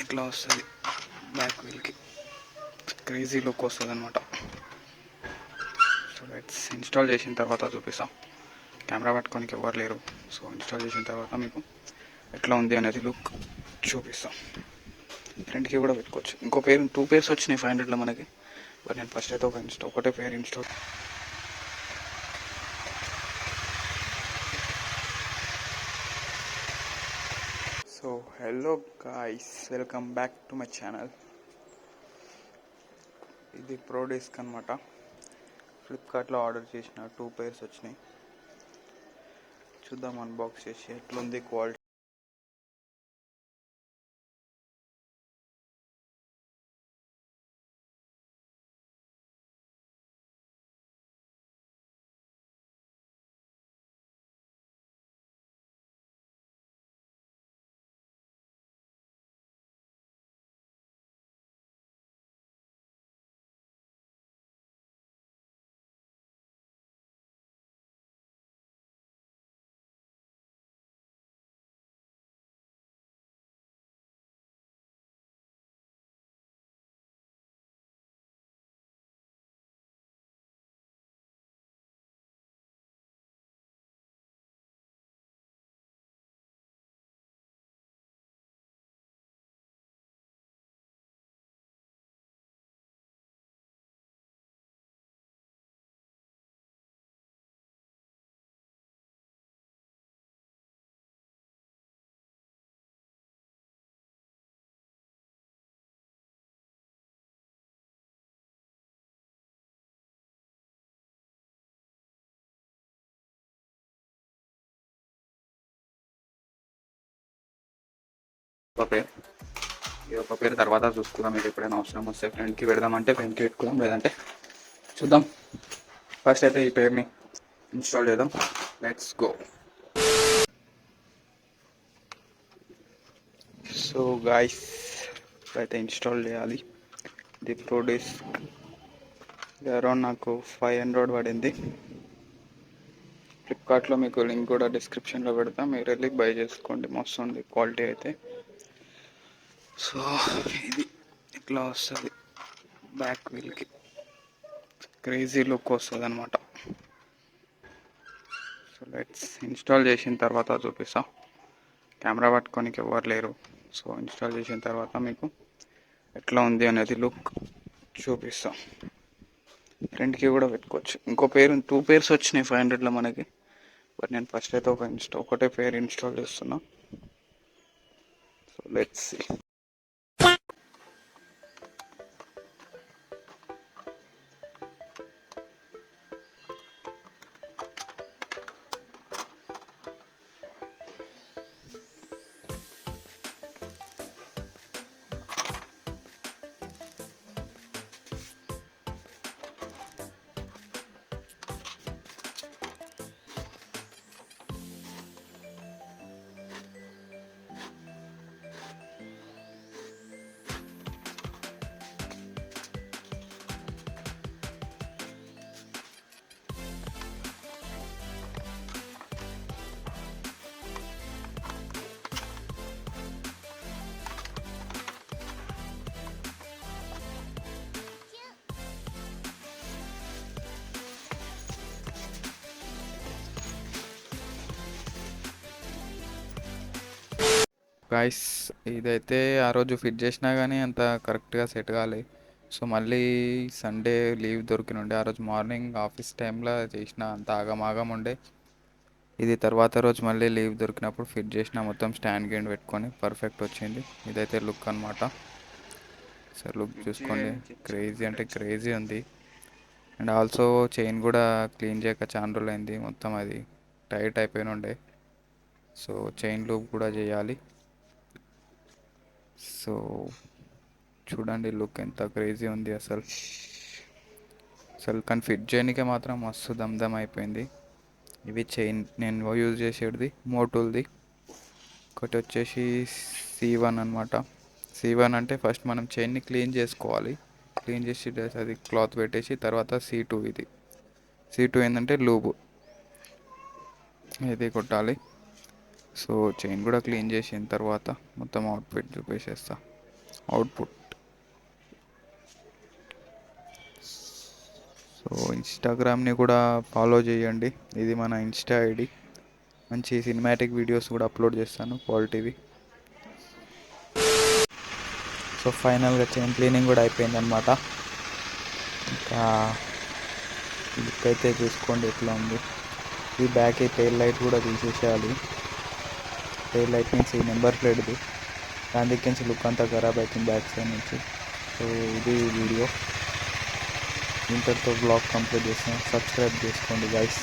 ఇట్లా వస్తుంది back వీల్కి. Crazy look వస్తుంది అనమాట. సో లెట్స్ ఇన్స్టాల్ చేసిన తర్వాత చూపిస్తాం. కెమెరా పట్టుకోనికి ఎవరు లేరు. సో ఇన్స్టాల్ చేసిన తర్వాత మీకు ఎట్లా ఉంది అనేది లుక్ చూపిస్తాం. ఫ్రంట్కి కూడా పెట్టుకోవచ్చు. ఇంకో పేరు 2 పేర్స్ వచ్చినాయి 500లో మనకి. బట్ నేను ఫస్ట్ అయితే ఒకటే పేరు install. So hello guys, welcome back to my channel. ఇది ప్రో డిస్క్ అనమాట. ఫ్లిప్కార్ట్లో ఆర్డర్ చేసిన 2 పేర్స్ వచ్చినాయి. చూద్దాం అన్బాక్స్ చేసి ఎట్లుంది క్వాలిటీ. ఒక పేరు తర్వాత చూసుకుందాం. మీకు ఎప్పుడైనా అవసరం వస్తే ఫ్రెండ్కి పెడదామంటే ఫ్రెండ్కి పెట్టుకుందాం, లేదంటే చూద్దాం. ఫస్ట్ అయితే ఈ పేరుని ఇన్స్టాల్ చేద్దాం. Let's go. సో గాయ్స్, అయితే ఇన్స్టాల్ చేయాలి. ఇది ప్రో డిస్క్. అరౌండ్ నాకు 500 పడింది. ఫ్లిప్కార్ట్లో మీకు లింక్ కూడా డిస్క్రిప్షన్లో పెడతా, మీరు వెళ్ళి బై చేసుకోండి. మస్తు ఉంది క్వాలిటీ అయితే. సో ఇది ఇట్లా వస్తుంది బ్యాక్ వీల్కి. క్రేజీ లుక్ వస్తుంది అనమాట. సో లెట్స్ ఇన్స్టాల్ చేసిన తర్వాత చూపిస్తాం. కెమెరా పట్టుకోనికి ఎవరు లేరు. సో ఇన్స్టాల్ చేసిన తర్వాత మీకు ఎట్లా ఉంది అనేది లుక్ చూపిస్తాం. ఫ్రంట్కి కూడా పెట్టుకోవచ్చు. ఇంకో పేరు 2 పేర్స్ వచ్చినాయి 500లో మనకి. బట్ నేను ఫస్ట్ అయితే ఒకటే పేరు ఇన్స్టాల్ చేస్తున్నా. So let's see. గాయస్, ఇదైతే ఆ రోజు ఫిట్ చేసినా కానీ అంత కరెక్ట్గా సెట్ కాలే. సో మళ్ళీ సండే లీవ్ దొరికినుండే. ఆ రోజు మార్నింగ్ ఆఫీస్ టైంలో చేసిన, అంత ఆగమాగం ఉండే. ఇది తర్వాత రోజు మళ్ళీ లీవ్ దొరికినప్పుడు ఫిట్ చేసిన, మొత్తం స్టాండ్ గిండ్ పెట్టుకొని పర్ఫెక్ట్ వచ్చింది. ఇదైతే లుక్ అనమాట. సార్ లుక్ చూసుకోండి, క్రేజీ అంటే క్రేజీ ఉంది. అండ్ ఆల్సో చైన్ కూడా క్లీన్ చేయక చాలా రోజులు అయింది. మొత్తం అది టైట్ అయిపోయిన ఉండే. సో చైన్ లూప్ కూడా చేయాలి. సో చూడండి లుక్ ఎంత క్రేజీ ఉంది అసలు. కానీ ఫిట్ చేయడానికే మాత్రం మస్తు దమ్ అయిపోయింది. ఇవి చైన్ నేను యూజ్ చేసేది మోటోల్ది. ఒకటి వచ్చేసి C1 అనమాట. C1 అంటే ఫస్ట్ మనం చైన్ని క్లీన్ చేసుకోవాలి. క్లీన్ చేసి అది క్లాత్ పెట్టేసి తర్వాత C2. ఇది C2 ఏంటంటే లూబ్, ఇది కొట్టాలి. సో చైన్ కూడా క్లీన్ చేసిన తర్వాత మొత్తం అవుట్ఫిట్ చూపించేస్తా. అవుట్పుట్. సో ఇన్స్టాగ్రామ్ని కూడా ఫాలో చేయండి. ఇది మన ఇన్స్టా ఐడి. మంచి సినిమాటిక్ వీడియోస్ కూడా అప్లోడ్ చేస్తాను, క్వాలిటీవి. సో ఫైనల్గా చైన్ క్లీనింగ్ కూడా అయిపోయిందనమాట. ఇంకా లుక్ అయితే చూసుకోండి ఎట్లా ఉంది. ఈ బ్యాక్ టైల్ లైట్ కూడా తీసేసేయాలి. టైల్ లైట్ మీన్స్ ఈ నెంబర్ ప్లేట్ది, దాని దగ్గర నుంచి లుక్ అంతా ఖరాబ్ అవుతుంది బ్యాక్ సైడ్ నుంచి. సో ఇది వీడియో, ఇంతటితో బ్లాగ్ కంప్లీట్ చేస్తాను. సబ్స్క్రైబ్ చేసుకోండి గైస్.